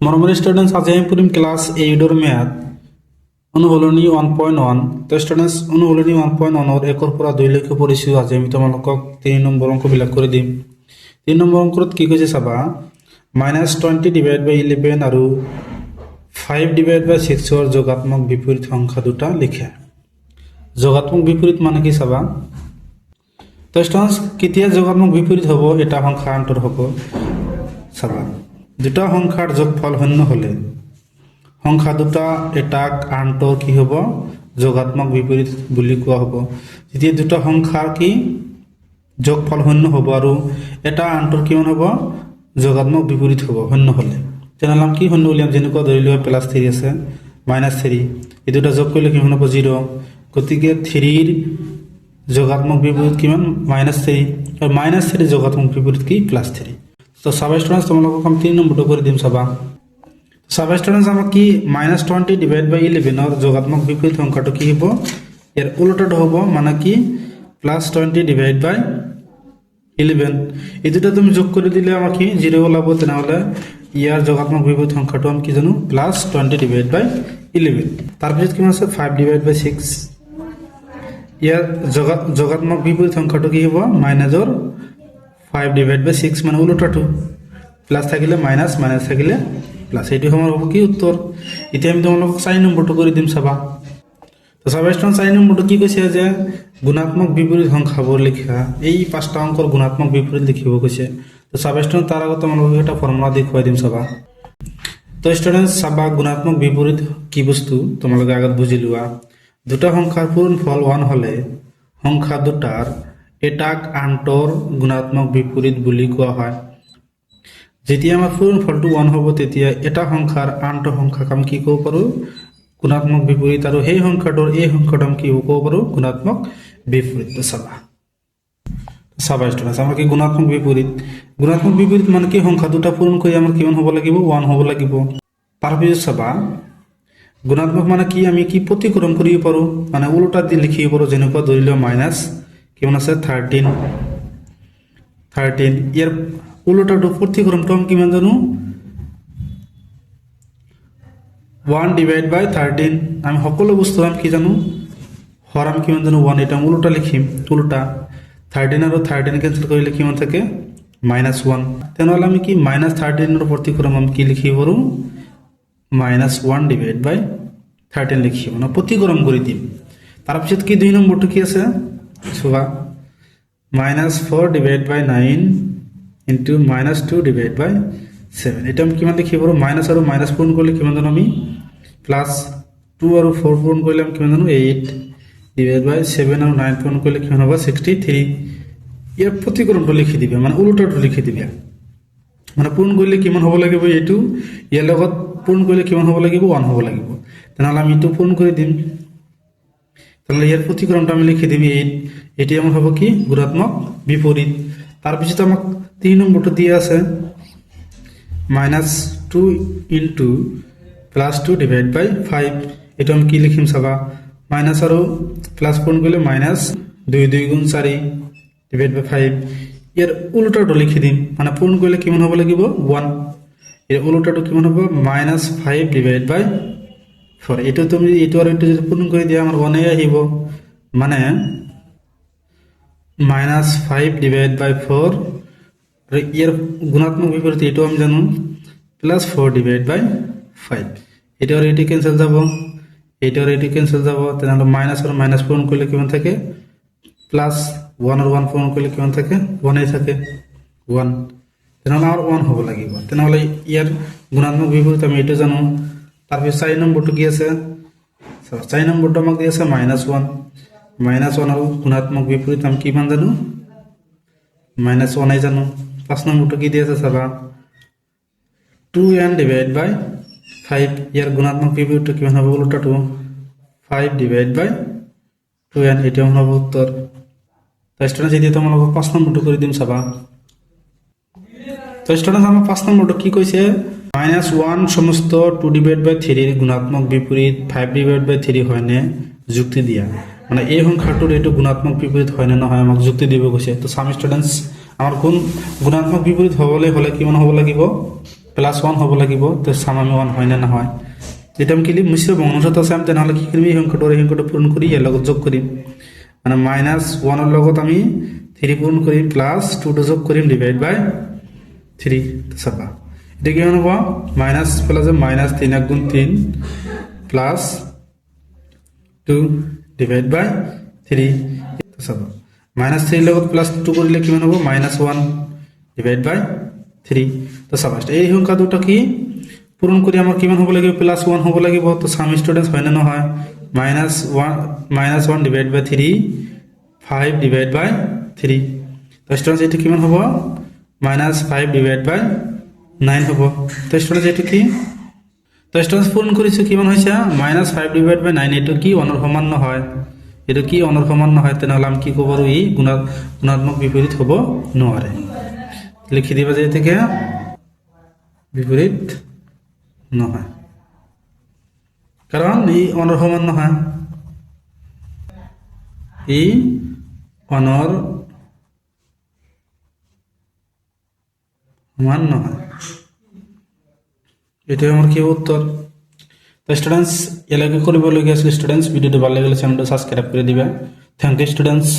মৰমৰ ষ্টুডেণ্টছ আজি আমি পঢ়িম ক্লাছ 8ৰ ম্যাথ অনুশীলনী 1.1 তো ষ্টুডেণ্টছ অনুশীলনী 1.1 ৰ 1 পৰা 2 লৈকে পঢ়িছোঁ। আজি আমি তোমালোকক 3 নম্বৰ অংকবিলাক কৰি দিম। 3 নম্বৰ অংকত কি কৈছে চাবা, -20/11 আৰু 5/6 ৰ যোগাত্মক বিপৰীত সংখ্যা দুটা লিখা। যোগাত্মক বিপৰীত মানে কি চাবা, তো ষ্টুডেণ্টছ কেতিয়া যোগাত্মক বিপৰীত হ'ব, এটা সংখ্যা আনটোৰ হ'ব। চাবা, দুটা সংখ্যাৰ যোগফল শূন্য হলে সংখ্যা দুটা এটাক আনটোৰ কি হ'ব, যোগাত্মক বিপৰীত বুলি কোৱা হ'ব। যেতিয়া দুটা সংখ্যাৰ কি যোগফল শূন্য হ'ব আৰু এটা আনটোৰ কিমান হ'ব, যোগাত্মক বিপৰীত হ'ব শূন্য হলে। তেনেহ'লে কি শূন্য উলিয়াম, যেনেকুৱা ধৰি লোৱা +3 আছে -3, এই দুটা যোগ কৰিলে কিমান হ'ব, 0। গতিকে 3ৰ যোগাত্মক বিপৰীত কিমান, -3, আৰু -3 যোগাত্মক বিপৰীত কি, +3। তো সাবা স্টুডেন্টস তোমালোকক আমি 3 নম্বৰটো কৰি দিম। চাবা, সাবা স্টুডেন্টস আমাক কি -20/11 ৰ যোগাত্মক বিপৰীত সংখ্যাটো কি হ'ব, ইয়াৰ উল্টাটো হ'ব, মানে কি +20/11। এই দুটা তুমি যোগ কৰি দিলে আমাক কি 0 ওলাব। তেনেহ'লে ইয়াৰ যোগাত্মক বিপৰীত সংখ্যাটো আমি কি জানো, +20/11। তাৰপিছত কিমান আছে, 5/6। ইয়াৰ যোগাত্মক বিপৰীত সংখ্যাটো কি হ'ব, -5/6, মানে উল্টাটো, প্লাস থাকিলে মাইনাস, মাইনাস থাকিলে প্লাস, এইটো সময় হ'ব কি উত্তৰ। এতিয়া আমি তোমালোকক 4 নম্বৰটো কৰি দিম। চাবা, তো চাবা স্টুডেন্ট 4 নম্বৰটো কি কৈছে যে গুণাত্মক বিপৰীত সংখ্যাবোৰ লিখা, এই 5টা অংকৰ গুণাত্মক বিপৰীত লিখিব কৈছে। তো চাবা স্টুডেন্ট তাৰ আগত তোমালোকক এটা ফৰ্মুলা দেখুৱাই দিম। চাবা, তো স্টুডেন্ট চাবা, গুণাত্মক বিপৰীত কি বস্তু তোমালোকে আগত বুজি লোৱা। দুটা সংখ্যাৰ পূৰণফল 1 হলে সংখ্যা দুটাৰ এটাক আনটোৰ গুণাত্মক বিপৰীত বুলি কোৱা হয়। যেতিয়া আমাৰ পূৰণফলটো 1 হ'ব, তেতিয়া এটা সংখ্যাৰ আনটো সংখ্যাক আমি কি ক'ব পাৰোঁ, গুণাত্মক বিপৰীত, আৰু সেই সংখ্যাটোৰ এই সংখ্যাটো আমি কি ক'ব পাৰোঁ, গুণাত্মক বিপৰীত। চাবা, চাবা স্টুডেন্টস আমাৰ কি গুণাত্মক বিপৰীত। গুণাত্মক বিপৰীত মানে কি, সংখ্যা দুটা পূৰণ কৰি আমাৰ কিমান হ'ব লাগিব, 1 হ'ব লাগিব। তাৰপিছত চাবা, গুণাত্মক মানে কি, আমি কি প্ৰতিক্ৰম কৰিব পাৰোঁ, মানে উল্টা দি লিখিব পাৰোঁ। যেনেকুৱা ধৰি লোৱা মাইনাছ কিমান আছে, 13। ইয়াৰ উল্টাটো প্ৰতিক্ৰমটো আমি কিমান জানো, 1/13। আমি সকলো বস্তু আমি কি জানো, হৰ আমি কিমান জানো, 1। এটা আমি উল্টা লিখিম, উল্টা 13 আৰু 13 কেঞ্চেল কৰিলে কিমান থাকে, -1। তেনেহ'লে আমি কি -13ৰ প্ৰতিক্ৰম আমি কি লিখিব পাৰোঁ, -1/13 লিখিব, না প্ৰতিক্ৰম কৰি দিম। তাৰপিছত কি 2 নম্বৰটো কি আছে, চোৱা, -4/9 ইন্টু -2/7। এটা আমি কিমান লিখিব পাৰোঁ, মাইনাছ আৰু মাইনাছ পূৰণ কৰিলে কিমান জানো আমি, +2 আৰু 4 পূৰণ কৰিলে আমি কিমান জানো, 8/7 আৰু 9 পূৰণ কৰিলে কিমান হ'ব, 63। ইয়াৰ প্ৰতিক্ৰমটো লিখি দিবে, মানে উল্টাটো লিখি দিবে। মানে পূৰণ কৰিলে কিমান হ'ব লাগিব, এইটো ইয়াৰ লগত পূৰণ কৰিলে কিমান হ'ব লাগিব, 1 হ'ব লাগিব। তেনেহ'লে আমি এইটো পূৰণ কৰি দিম। তাহলে ইয়াৰ প্ৰতিক্ৰমটা আমি লিখি দিম 8। এটি আমাৰ হবে কি, গুণাত্মক বিপৰীত। তাৰপিছত আমাক 3 নম্বৰটো দিয়া আছে, -2 ইন্টু +2/5। এটা আমি কি লিখিম চাবা, মাইনাছ আৰু প্লাস পূৰণ কৰিলে -2 2 গুণ 4/5। ইয়াৰ উল্টাটো লিখি দিম, মানে পূৰণ কৰিলে কিমান হ'ব লাগিব, 1। এৰ উল্টাটো কিমান হ'ব, -5/4। এইটো তুমি এইটো আৰু এইটো যদি পূৰণ কৰি দিয়া আমাৰ 1 আহিব, মানে -5/4। আৰু ইয়াৰ গুণাত্মক বিপৰীত এইটো আমি জানো, +4/5। এইটো আৰু এইটো কেঞ্চেল যাব, এইটো আৰু এইটো কেঞ্চেল যাব। তেনেহ'লে মাইনাছ আৰু মাইনাছ পূৰণ কৰিলে কিমান থাকে, +1 আৰু 1 পূৰণ কৰিলে কিমান থাকে, 1 থাকে, 1। তেনেহ'লে আমাৰ 1 হ'ব লাগিব। তেনেহ'লে ইয়াৰ গুণাত্মক বিপৰীত আমি এইটো জানো। তাৰপিছত 4 নম্বৰটো কি আছে, 4 নম্বৰটো আমাক দি আছে -1। -1 আৰু গুণাত্মক বিপৰীত আমি কিমান জানো, -1 জানো। 5 নম্বৰটো কি দি আছে চাবা, 2n/5। ইয়াৰ গুণাত্মক বিপৰীতটো কিমান হ'ব, উল্টাটো 5/2n। এটা হ'ব উত্তৰ। তো স্টুডেন্টস এতিয়া তোমালোকক 5 নম্বৰটো কৰি দিম। চাবা, তো স্টুডেন্টস আমাৰ 5 নম্বৰটো কি কৈছে, -1 সমস্ত 2/3 গুণাত্মক বিপৰীত 5/3 হয়নে, যুক্তি দিয়া। মানে এই সংখ্যাটোৰ এইটো গুণাত্মক বিপৰীত হয় নে নহয় আমাক যুক্তি দিব কৈছে। তো সাম স্টুডেন্টস আমাৰ কোন গুণাত্মক বিপৰীত হ'বলৈ হ'লে কিমান হ'ব লাগিব, +1 হ'ব লাগিব তো চাম আমি 1 হয় না নহয় যেটা আমি কি লিখি মিশ্র ভগ্নাংশত আছে আমি তেনেহলে কি কৰিম এই সংখ্যাটো পূৰণ কৰি ইয়াৰ লগত যোগ কৰিম মানে -1 ৰ লগত আমি 3 পূৰণ কৰিম +2 টো যোগ কৰিম ডিভাইড বাই 3 তো চাবা এটা কি হ'ব মাইনাস প্লাস মাইনাস 3 গুণ 3 প্লাস 2 ডিভাইড বাই 3 তো চাবা -3 লগত +2 কৰিলে কিমান হ'ব -1 ডিভাইড বাই 3 তো চাবা এই সংখ্যা দুটো কি পূরণ করি আমার কিমান হ'ব লাগিব +1 হ'ব লাগিব তো সাম স্টুডেন্টস হয় না নহয় -1 ডিভাইড বাই 3 5 ডিভাইড বাই 3 তো স্টুডেন্টস এটা কিমান হ'ব -5 ডিভাইড বাই 9 হ'ব তো স্টুডেন্টস এটা কি তো স্টুডেন্টস পূরণ কৰিছো কিমান হৈছে -5 ডিভাইড বাই 9 এটো কি 1 ৰ সমান নহয় এটো কি 1 ৰ সমান নহয় তেনেহলে আমি কি ক'ব পাৰো ই গুণাত্মক বিপৰীত হ'ব নোৱাৰে লিখি দিবা যে থেকে বিপৰীত নহয় কাৰণ ই 1 ৰ সমান নহয় ই 1 ৰ সমান নহয় এটা আমার কি উত্তর তো স্টুডেন্টস এলাকা করবলগীয়া আছে স্টুডেন্টস ভিডিওটি ভালো লাগলে চ্যানেলটা সাবস্ক্রাইব করে দিবা থ্যাংক ইউ স্টুডেন্টস